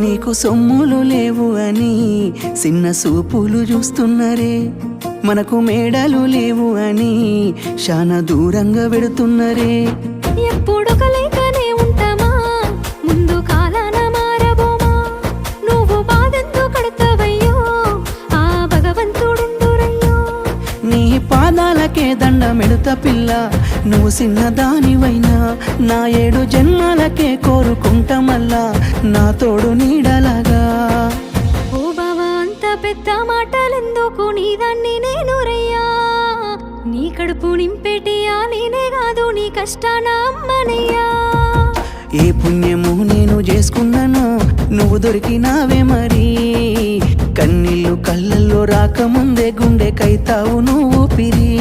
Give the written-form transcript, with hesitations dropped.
నీకు సొమ్ములు లేవు అని చిన్న సూపులు చూస్తున్నరే, మనకు మేడలు లేవు అని శానా దూరంగా పెడుతున్నరే. ఎప్పుడు కలైకనే ఉంటామా, ముందు కాలాన మారబోమా. నువ్వు బాధెందు కడతావయ్యో, ఆ భగవంతుడుండురయ్యో. నీ పాదాలకే దండమెడుత పిల్ల, నువ్వు చిన్నదానివైనా నా 7 జన్మాలకే కోరుకుంటా మల్లా నా తోడు నీడలాగా. ఓ బావా అంత పెద్ద మాటలెందుకు, నీదాన్ని నేను రయ్యా. నీ కడుపు నింపేటియా నేనే కాదు, నీ కష్టాన అమ్మనయ్యా. ఏ పుణ్యము నేను చేసుకున్నానో నువ్వు దొరికినావే మరి, కన్నీళ్ళు కళ్ళల్లో రాకముందే గుండె కైతావు నువ్వు పిరి.